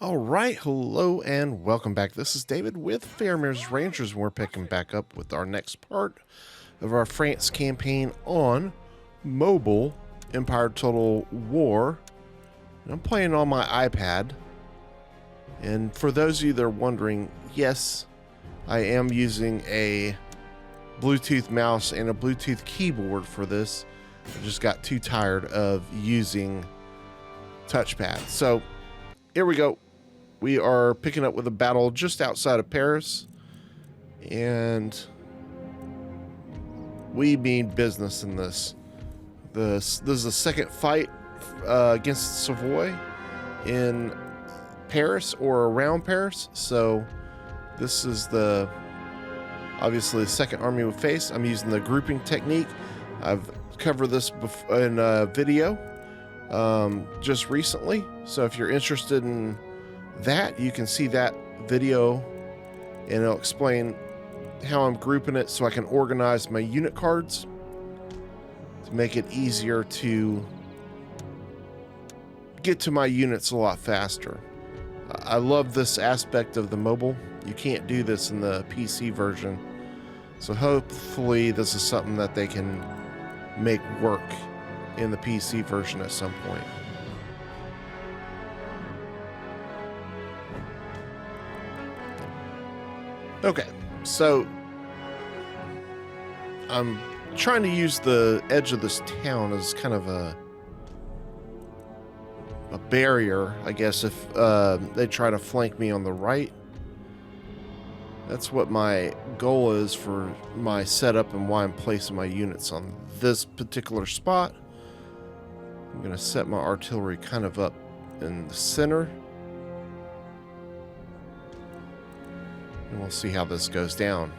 All right, hello and welcome back. This is David with Fairmare's Rangers, and we're picking back up with our next part of our France campaign on mobile Empire Total War. And I'm playing on my iPad. And for those of you that are wondering, yes, I am using a Bluetooth mouse and a Bluetooth keyboard for this. I just got too tired of using touchpad. So here we go. We are picking up with a battle just outside of Paris, and we mean business in this. This is the second fight against Savoy in Paris or around Paris. So this is obviously the second army we face. I'm using the grouping technique. I've covered this in a video just recently. So if you're interested in that, you can see that video, and it'll explain how I'm grouping it so I can organize my unit cards to make it easier to get to my units a lot faster. I love this aspect of the mobile. You can't do this in the PC version, so hopefully this is something that they can make work in the PC version at some point. Okay, so I'm trying to use the edge of this town as kind of a barrier, I guess, if they try to flank me on the right. That's what my goal is for my setup and why I'm placing my units on this particular spot. I'm going to set my artillery kind of up in the center. And we'll see how this goes down.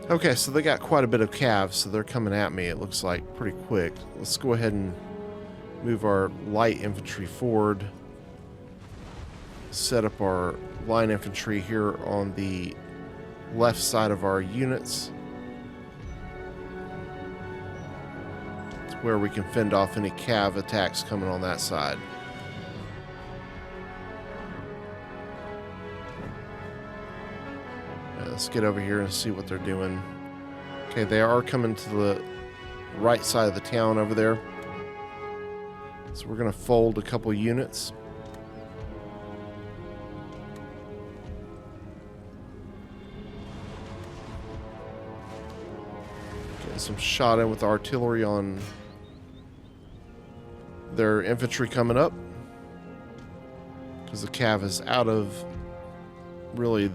Okay, so they got quite a bit of calves, so they're coming at me, it looks like, pretty quick. Let's go ahead and move our light infantry forward. Set up our line infantry here on the left side of our units. It's where we can fend off any cav attacks coming on that side. Let's get over here and see what they're doing. Okay, they are coming to the right side of the town over there. So we're going to fold a couple units. Getting some shot in with artillery on their infantry coming up, because the cav is out of really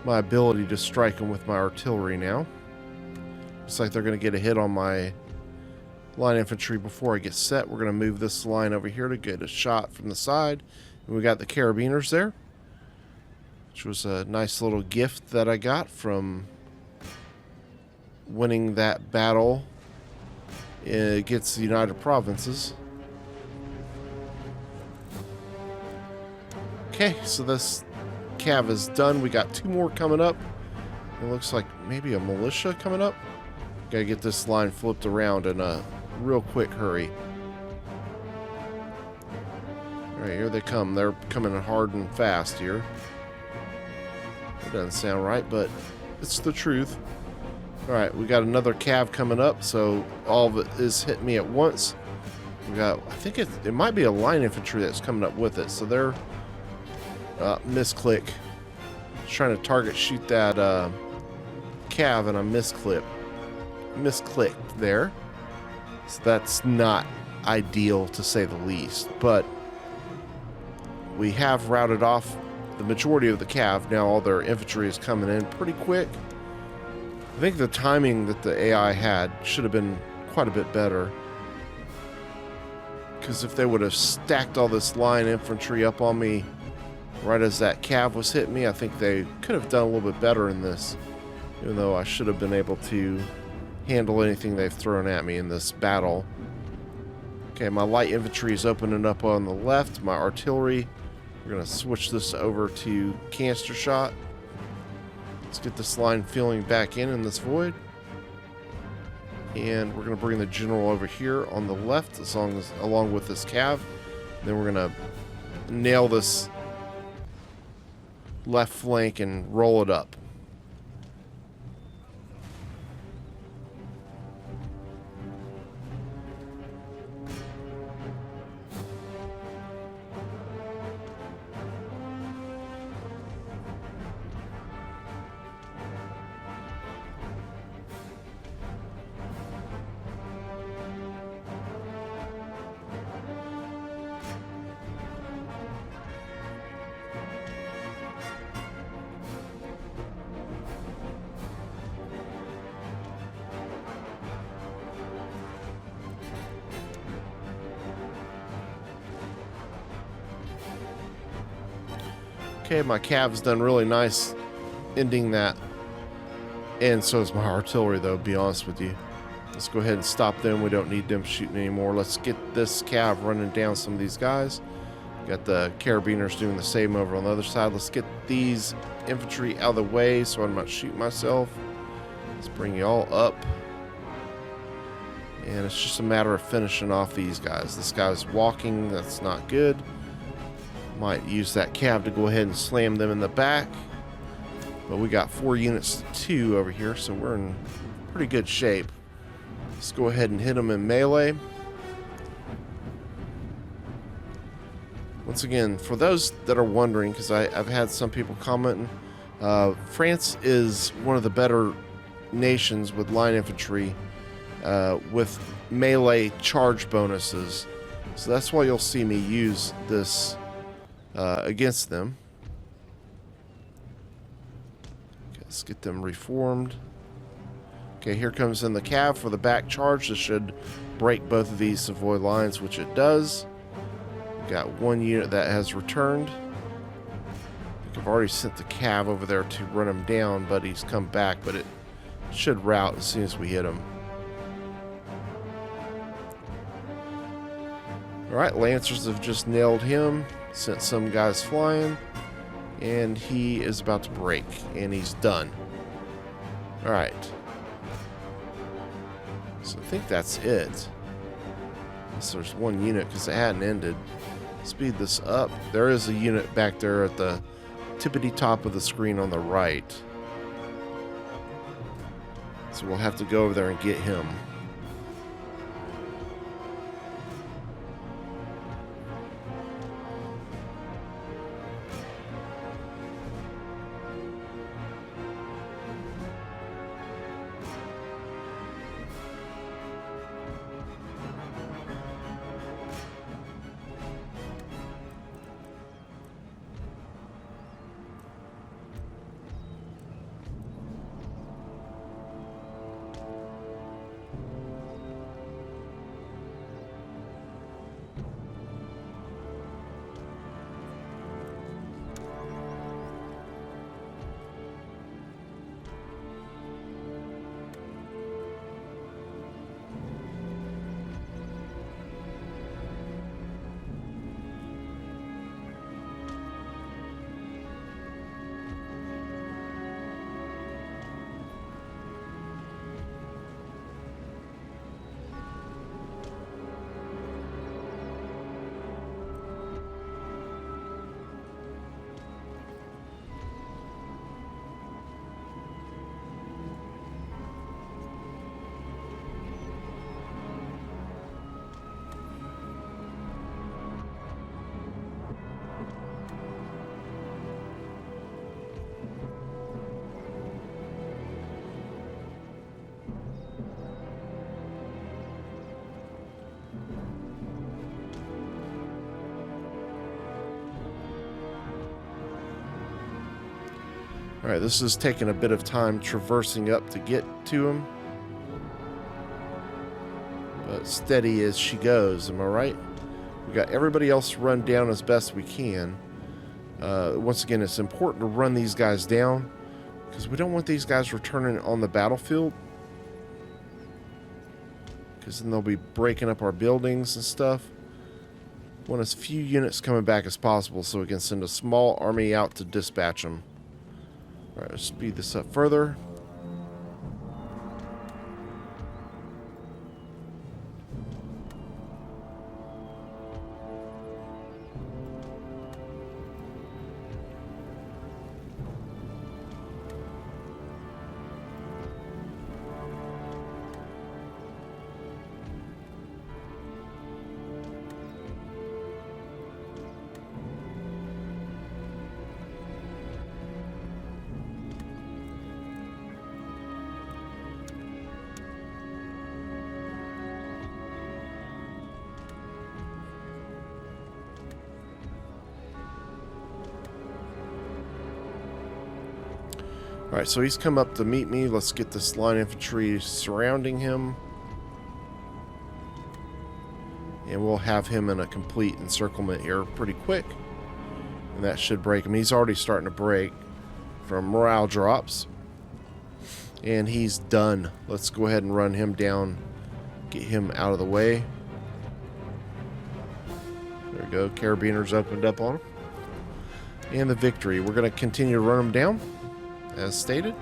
my ability to strike them with my artillery now. Looks like they're going to get a hit on my line infantry before I get set. We're going to move this line over here to get a shot from the side. And we got the carabiners there, which was a nice little gift that I got from winning that battle against the United Provinces. Okay, so this cav is done. We got two more coming up. It looks like maybe a militia coming up. Gotta get this line flipped around in a real quick hurry. Alright, here they come. They're coming hard and fast here. That doesn't sound right, but it's the truth. Alright, we got another cav coming up, so all of it is hitting me at once. We got, I think it might be a line infantry that's coming up with it, so they're misclick. Trying to target shoot that cav, and I misclicked there. So that's not ideal, to say the least. But we have routed off the majority of the cav. Now all their infantry is coming in pretty quick. I think the timing that the AI had should have been quite a bit better. Because if they would have stacked all this line infantry up on me right as that cav was hitting me, I think they could have done a little bit better in this. Even though I should have been able to handle anything they've thrown at me in this battle. Okay, my light infantry is opening up on the left. My artillery, we're going to switch this over to canister shot. Let's get this line filling back in this void. And we're going to bring the general over here on the left along with this cav. Then we're going to nail this left flank and roll it up. Okay, my cav's done really nice ending that. And so is my artillery, though, to be honest with you. Let's go ahead and stop them. We don't need them shooting anymore. Let's get this cav running down some of these guys. Got the carabiners doing the same over on the other side. Let's get these infantry out of the way so I'm not shooting myself. Let's bring you all up. And it's just a matter of finishing off these guys. This guy's walking. That's not good. Might use that cav to go ahead and slam them in the back. But we got 4 units to 2 over here, so we're in pretty good shape. Let's go ahead and hit them in melee. Once again, for those that are wondering, because I've had some people commenting, France is one of the better nations with line infantry with melee charge bonuses. So that's why you'll see me use this against them. Okay, let's get them reformed. Okay, here comes in the cav for the back charge. This should break both of these Savoy lines, which it does. We've got 1 unit that has returned. I think I've already sent the cav over there to run him down, but he's come back, but it should rout as soon as we hit him. Alright, Lancers have just nailed him. Sent some guys flying, and he is about to break, and he's done. Alright. So I think that's it. Unless there's 1 unit, because it hadn't ended. Speed this up. There is a unit back there at the tippity top of the screen on the right. So we'll have to go over there and get him. Alright, this is taking a bit of time traversing up to get to him. But steady as she goes, am I right? We got everybody else run down as best we can. Once again, it's important to run these guys down because we don't want these guys returning on the battlefield, because then they'll be breaking up our buildings and stuff. We want as few units coming back as possible so we can send a small army out to dispatch them. Alright, let's speed this up further. Alright, so he's come up to meet me. Let's get this line infantry surrounding him. And we'll have him in a complete encirclement here pretty quick. And that should break him. He's already starting to break from morale drops. And he's done. Let's go ahead and run him down. Get him out of the way. There we go. Carabiners opened up on him. And the victory. We're going to continue to run him down, as stated.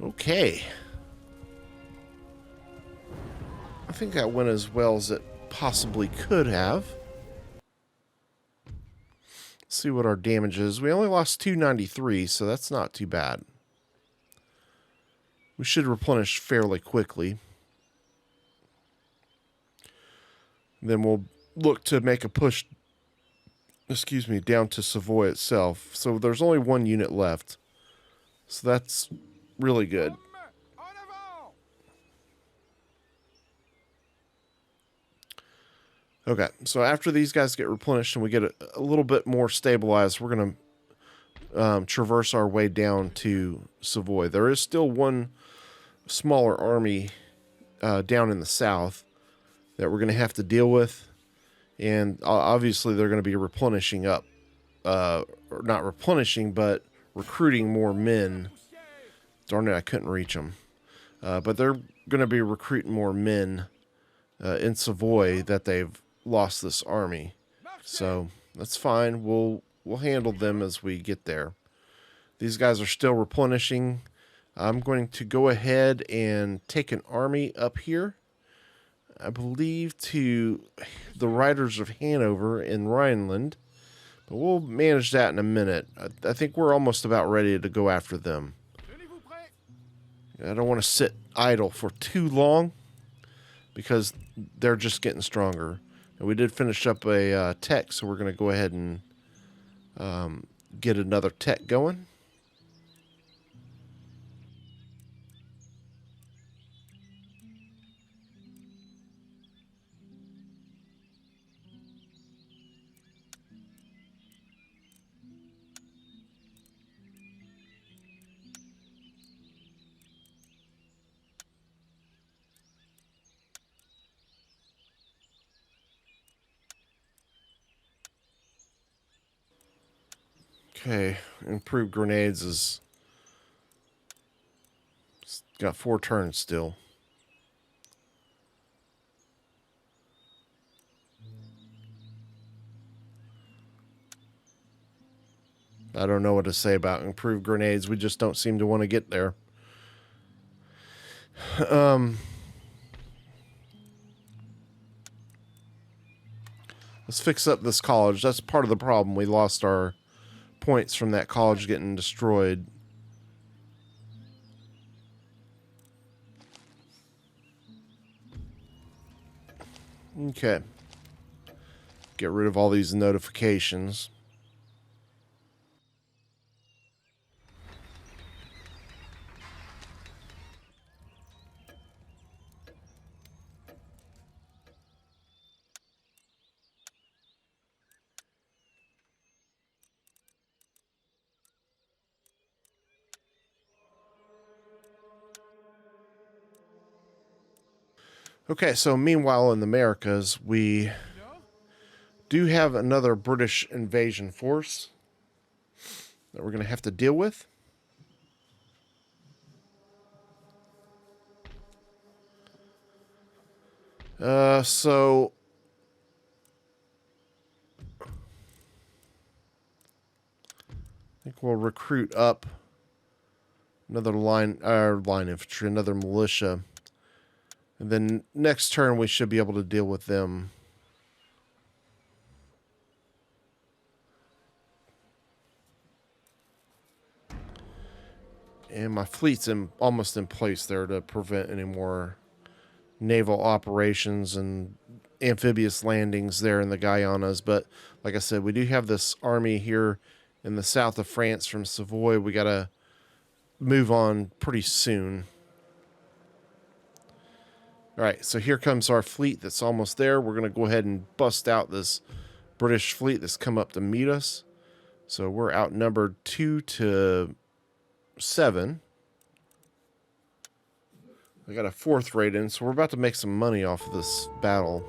Okay. I think that went as well as it possibly could have. Let's see what our damage is. We only lost 293, so that's not too bad. We should replenish fairly quickly. Then we'll look to make a push, down to Savoy itself. So there's only one unit left. So that's really good. Okay, so after these guys get replenished and we get a little bit more stabilized, we're going to traverse our way down to Savoy. There is still one smaller army down in the south that we're going to have to deal with. And obviously they're going to be replenishing up. Or not replenishing, but recruiting more men. Darn it, I couldn't reach them. But they're going to be recruiting more men in Savoy that they've lost this army. So that's fine. We'll handle them as we get there. These guys are still replenishing. I'm going to go ahead and take an army up here. I believe to the Riders of Hanover in Rhineland. But we'll manage that in a minute. I think we're almost about ready to go after them. I don't want to sit idle for too long because they're just getting stronger. And we did finish up a tech, so we're going to go ahead and get another tech going. Okay, improved grenades is got 4 turns still. I don't know what to say about improved grenades. We just don't seem to want to get there. Let's fix up this college. That's part of the problem. We lost our points from that college getting destroyed. Okay. Get rid of all these notifications. Okay, so meanwhile in the Americas, we do have another British invasion force that we're going to have to deal with. So I think we'll recruit up another line infantry, another militia. And then next turn we should be able to deal with them. And my fleet's almost in place there to prevent any more naval operations and amphibious landings there in the Guyanas. But like I said, we do have this army here in the south of France from Savoy. We got to move on pretty soon. All right, so here comes our fleet that's almost there. We're going to go ahead and bust out this British fleet that's come up to meet us. So we're outnumbered 2 to 7. I got a 4th rate in, so we're about to make some money off of this battle.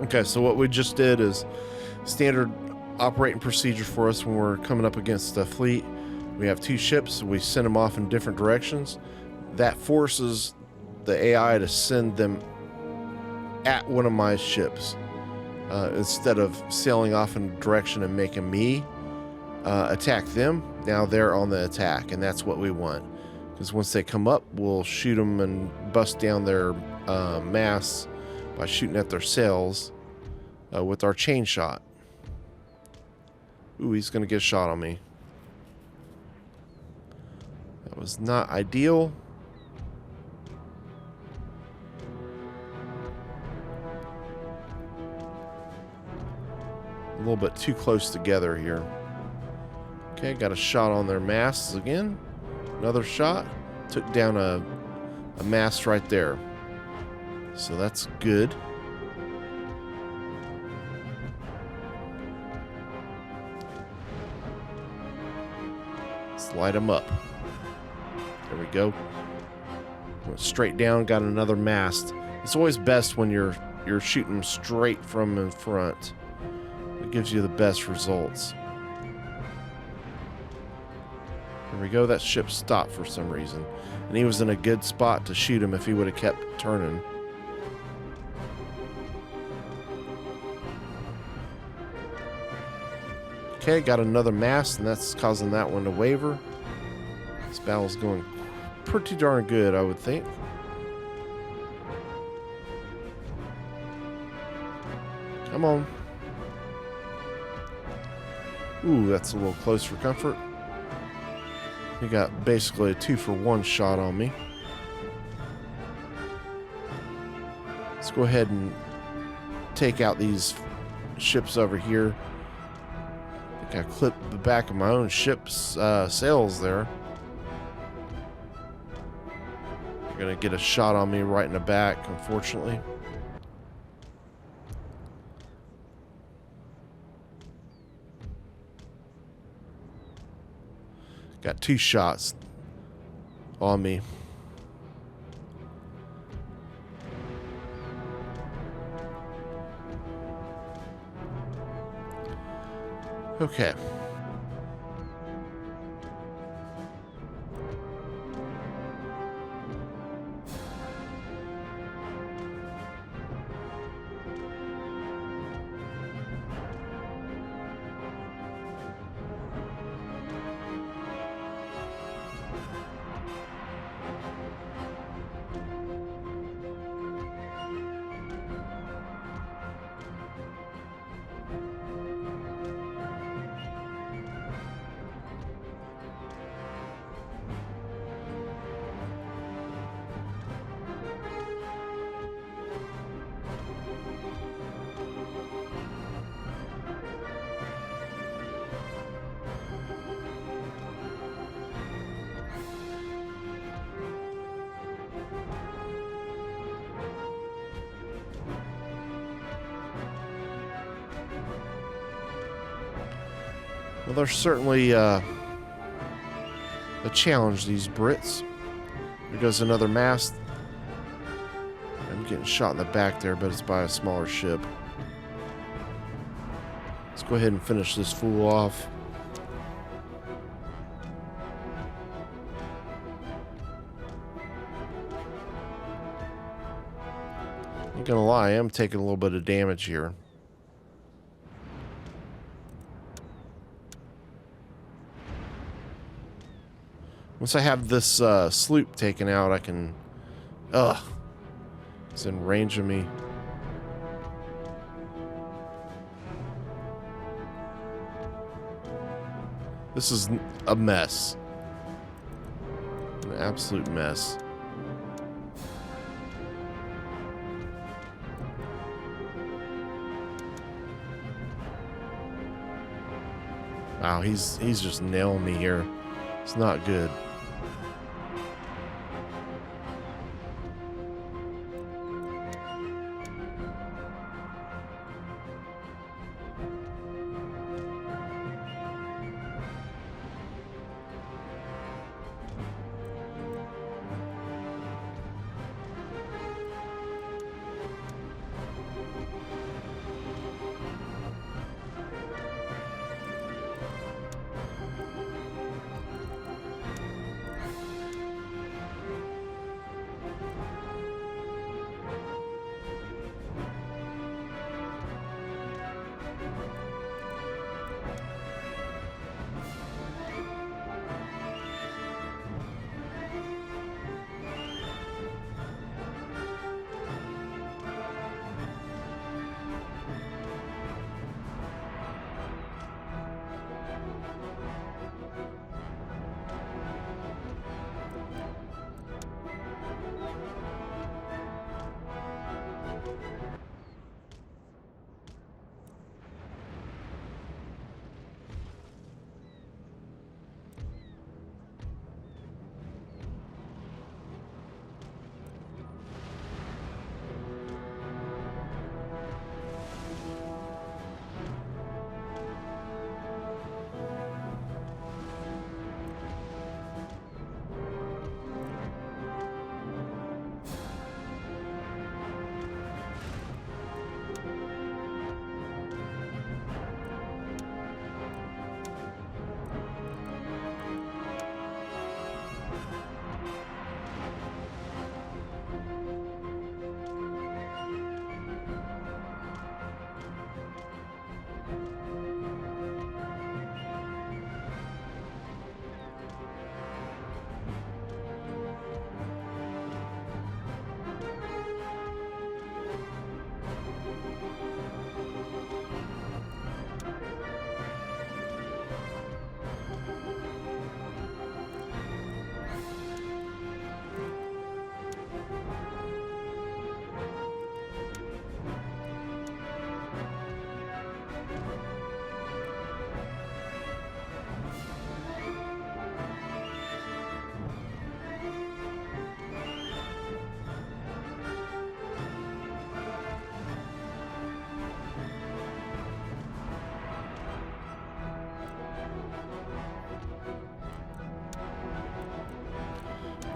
Okay, so what we just did is standard operating procedure for us when we're coming up against a fleet. We have 2 ships. We send them off in different directions. That forces the AI to send them at one of my ships instead of sailing off in a direction and making me attack them. Now they're on the attack, and that's what we want. Because once they come up, we'll shoot them and bust down their masts by shooting at their sails with our chain shot. Ooh, he's going to get a shot on me. That was not ideal. A little bit too close together here. Okay, got a shot on their masts again. Another shot. Took down a mast right there. So that's good. Let's light them up. There we go. Went straight down, got another mast. It's always best when you're shooting straight from in front. It gives you the best results. There we go. That ship stopped for some reason. And he was in a good spot to shoot him if he would have kept turning. Okay, got another mast, and that's causing that one to waver. This battle's going pretty darn good, I would think. Come on. Ooh, that's a little close for comfort. He got basically a 2-for-1 shot on me. Let's go ahead and take out these ships over here. I think I clipped the back of my own ship's sails there. You're gonna get a shot on me right in the back, unfortunately. Got 2 shots on me. Okay. Well, they're certainly a challenge, these Brits. There goes another mast. I'm getting shot in the back there, but it's by a smaller ship. Let's go ahead and finish this fool off. Not gonna lie, I am taking a little bit of damage here. Once I have this sloop taken out, I can... Ugh. It's in range of me. This is a mess. An absolute mess. Wow, he's just nailing me here. It's not good.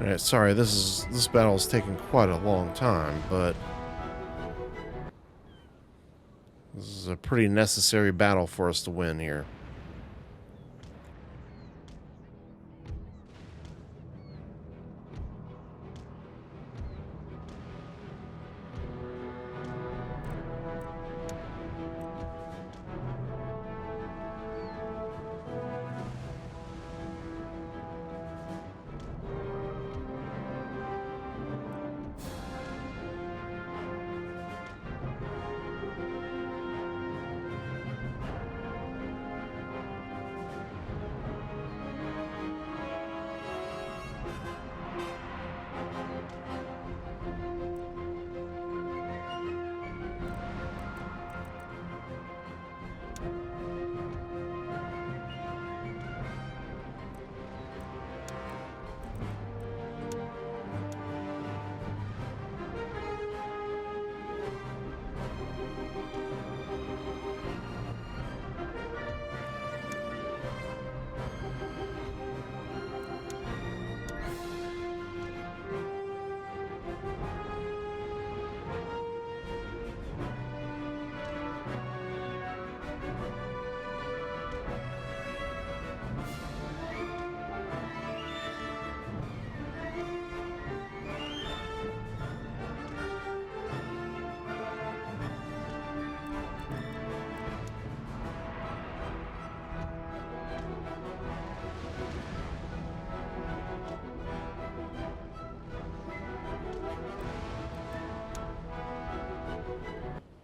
Alright, sorry, this battle is taking quite a long time, but this is a pretty necessary battle for us to win here.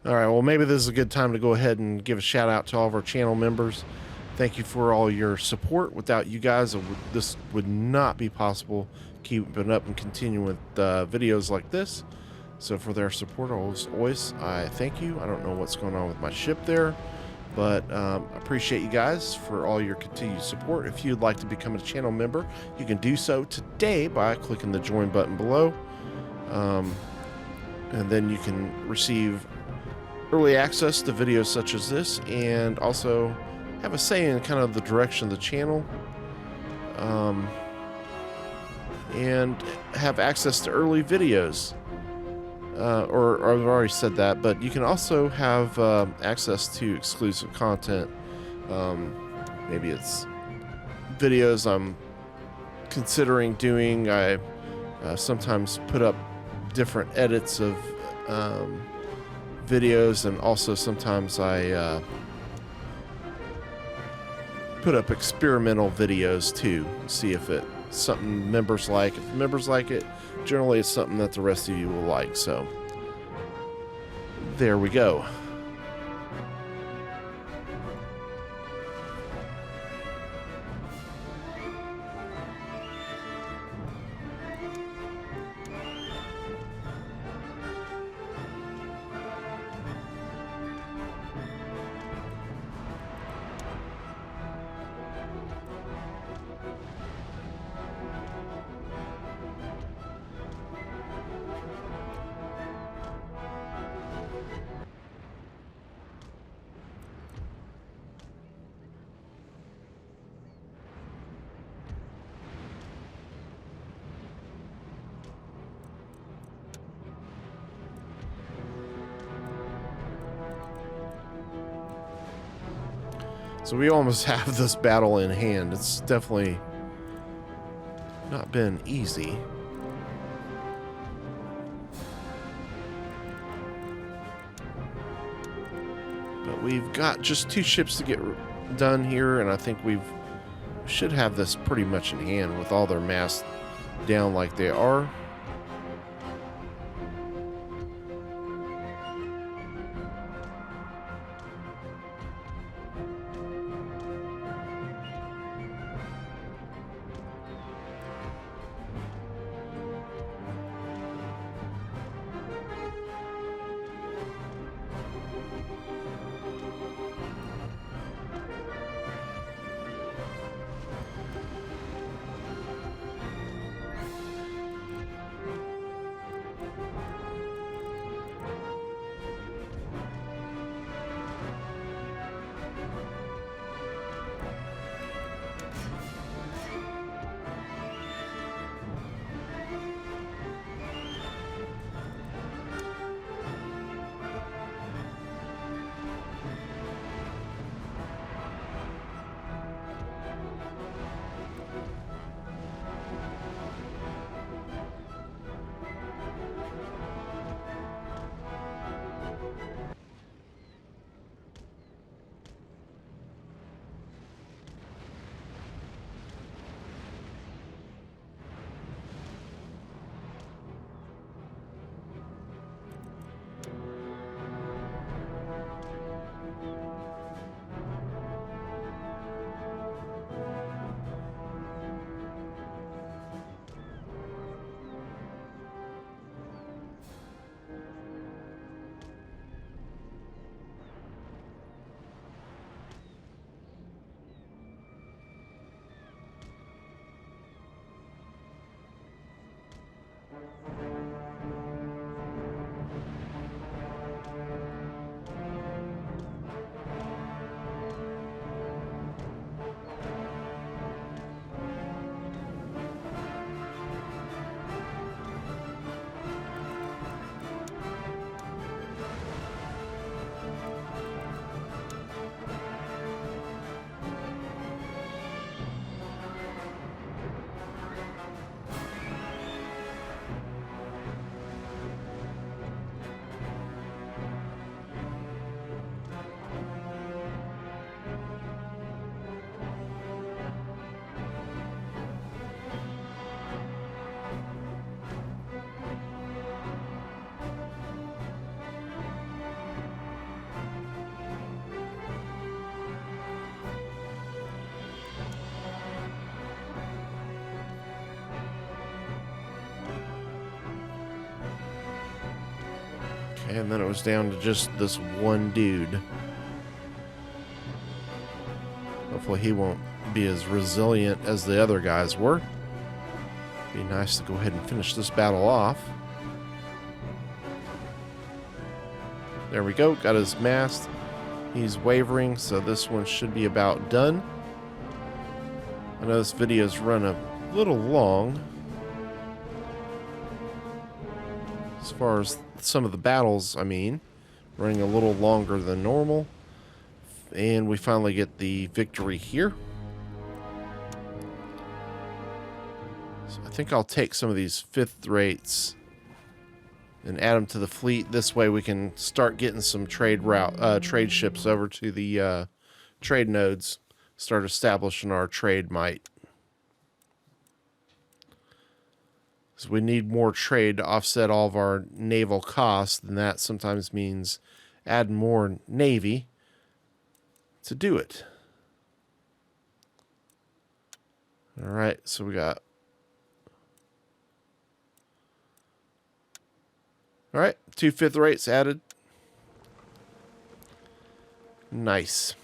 Alright, well maybe this is a good time to go ahead and give a shout out to all of our channel members. Thank you for all your support. Without you guys, this would not be possible keeping up and continuing with videos like this. So for their support, always, I thank you. I don't know what's going on with my ship there, but I appreciate you guys for all your continued support. If you'd like to become a channel member, you can do so today by clicking the join button below. And then you can receive early access to videos such as this, and also have a say in kind of the direction of the channel, and have access to early videos, or I've already said that, but you can also have access to exclusive content. Maybe it's videos I'm considering doing. I sometimes put up different edits of videos, and also sometimes I put up experimental videos too, see if it's something members like. If members like it, generally it's something that the rest of you will like. So there we go. So we almost have this battle in hand. It's definitely not been easy. But we've got just 2 ships to get done here, and I think we should have this pretty much in hand with all their masts down like they are. And then it was down to just this one dude. Hopefully he won't be as resilient as the other guys were. Be nice to go ahead and finish this battle off. There we go, got his mast. He's wavering, so this one should be about done. I know this video's run a little long as far as some of the battles, I mean, running a little longer than normal. And we finally get the victory here. So I think I'll take some of these fifth rates and add them to the fleet. This way we can start getting some trade ships over to the trade nodes, start establishing our trade might. So we need more trade to offset all of our naval costs, and that sometimes means adding more navy to do it. All right, so we got... All right, 2 fifth rates added. Nice.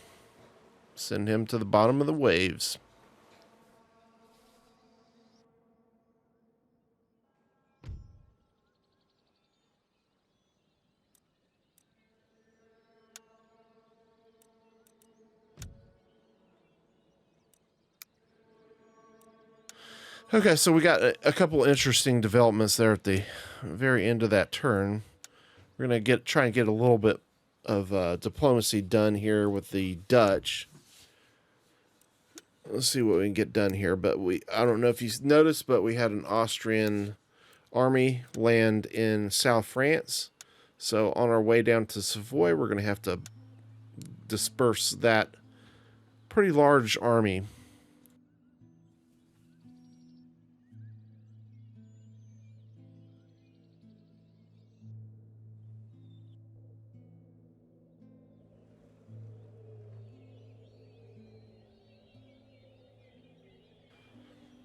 Send him to the bottom of the waves. Okay, so we got a couple interesting developments there at the very end of that turn. We're gonna try and get a little bit of diplomacy done here with the Dutch. Let's see what we can get done here. But I don't know if you noticed, but we had an Austrian army land in South France. So on our way down to Savoy, we're gonna have to disperse that pretty large army.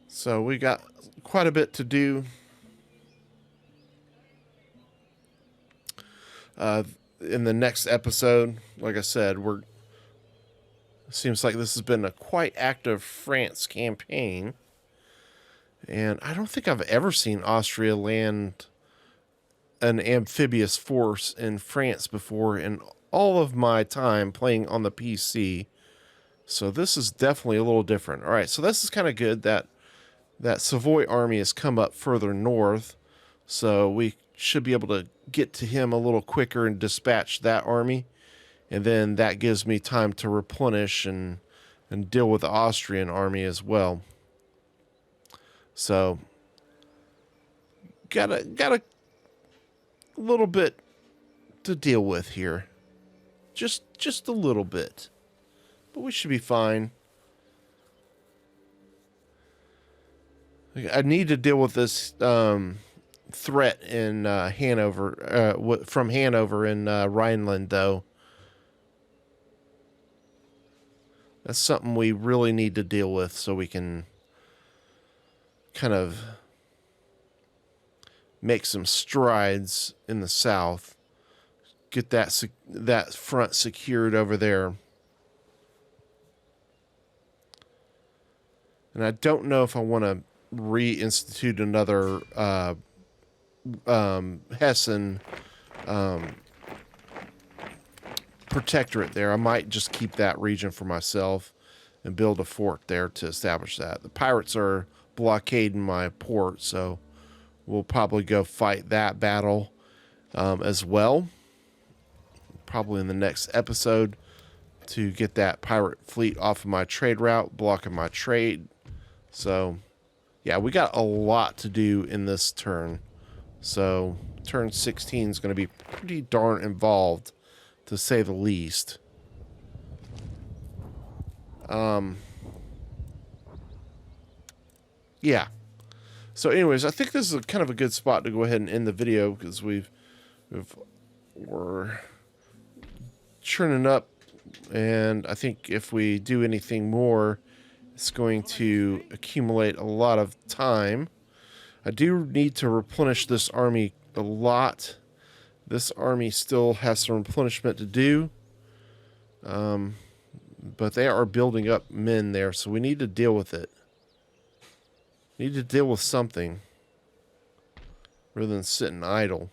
So we got quite a bit to do. In the next episode, like I said, seems like this has been a quite active France campaign. And I don't think I've ever seen Austria land an amphibious force in France before in all of my time playing on the PC. So this is definitely a little different. All right, so this is kind of good that Savoy army has come up further north, so we should be able to get to him a little quicker and dispatch that army, and then that gives me time to replenish and deal with the Austrian army as well. So got a little bit to deal with here, just a little bit, but we should be fine. I need to deal with this threat in Hanover, from Hanover in Rhineland, though. That's something we really need to deal with so we can kind of make some strides in the south. Get that front secured over there. And I don't know if I want to reinstitute another Hessen protectorate there. I might just keep that region for myself and build a fort there to establish that. The pirates are blockading my port, so we'll probably go fight that battle as well, probably in the next episode, to get that pirate fleet off of my trade route, blocking my trade. So yeah, we got a lot to do in this turn. So turn 16 is going to be pretty darn involved, to say the least. Yeah. So anyways, I think this is kind of a good spot to go ahead and end the video, because we're churning up, and I think if we do anything more, it's going to accumulate a lot of time. I do need to replenish this army a lot This army still has some replenishment to do. But they are building up men there, so we need to deal with it. Need to deal with something rather than sitting idle.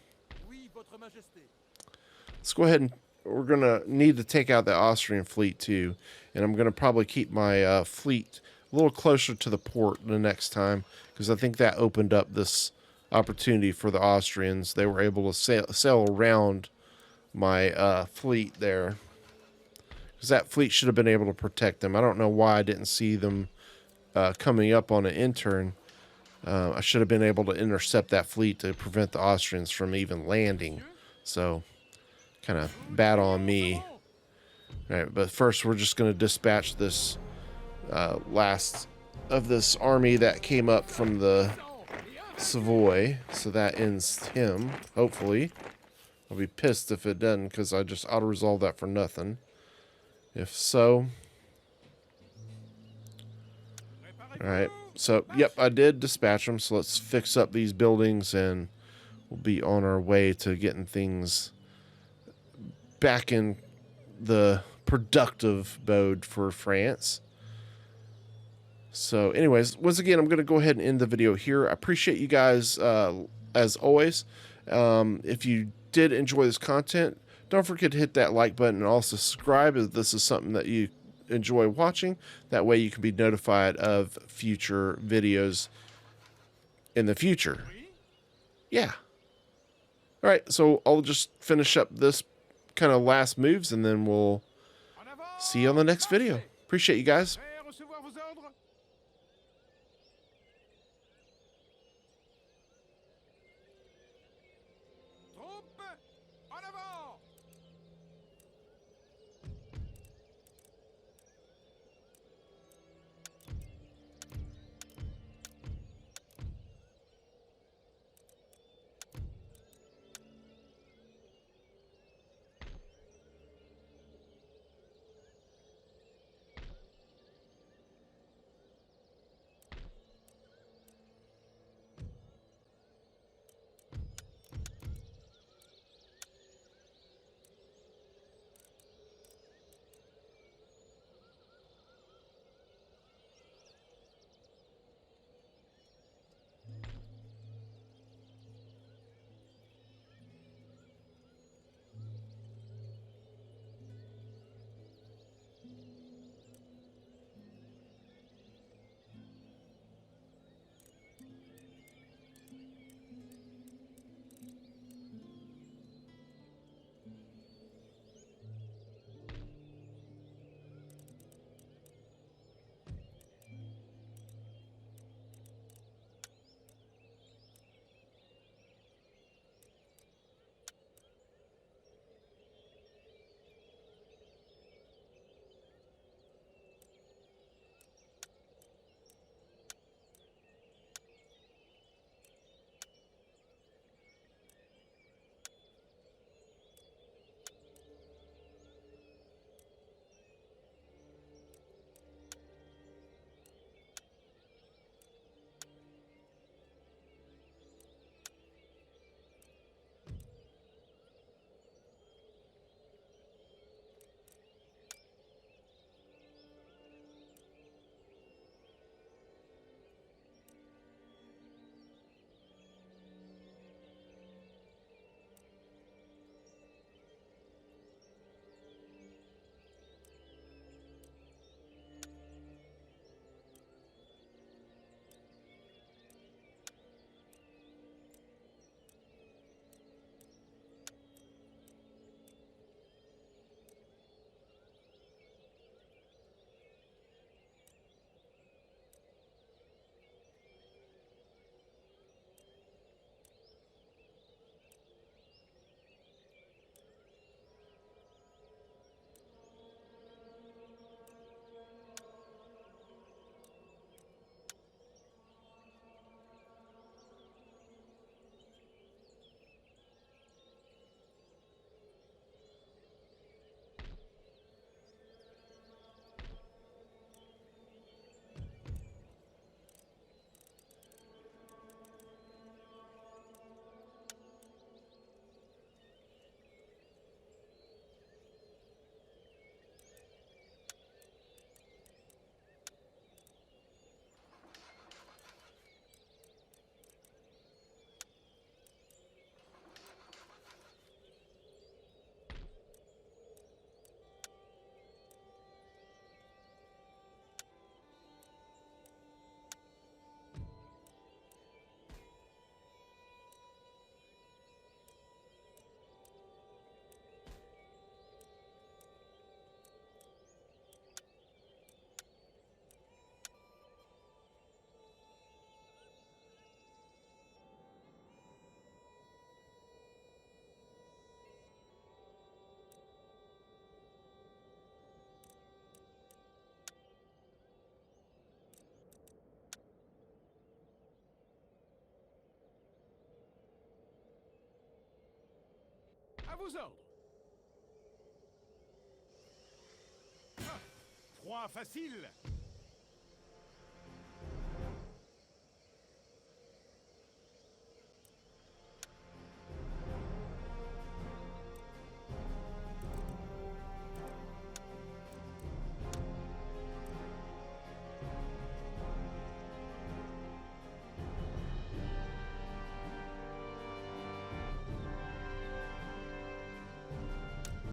Let's go ahead and we're going to need to take out the Austrian fleet too. And I'm going to probably keep my fleet a little closer to the port the next time, because I think that opened up this opportunity for the Austrians. They were able to sail around my fleet there, because that fleet should have been able to protect them. I don't know why I didn't see them coming up on an intern. I should have been able to intercept that fleet to prevent the Austrians from even landing. So, kind of bad on me. All right, but first we're just going to dispatch this last of this army that came up from the Savoy. So that ends him, hopefully. I'll be pissed if it doesn't, because I just auto-resolve that for nothing. If so... Alright, so, yep, I did dispatch them, so let's fix up these buildings, and we'll be on our way to getting things back in the productive mode for France. So, anyways, once again, I'm going to go ahead and end the video here. I appreciate you guys, as always. If you did enjoy this content, don't forget to hit that like button and also subscribe if this is something that you enjoy watching. That way you can be notified of future videos in the future. Yeah. All right, so I'll just finish up this kind of last moves, and then we'll see you on the next video. Appreciate you guys. vos ordres. Ah, proie facile.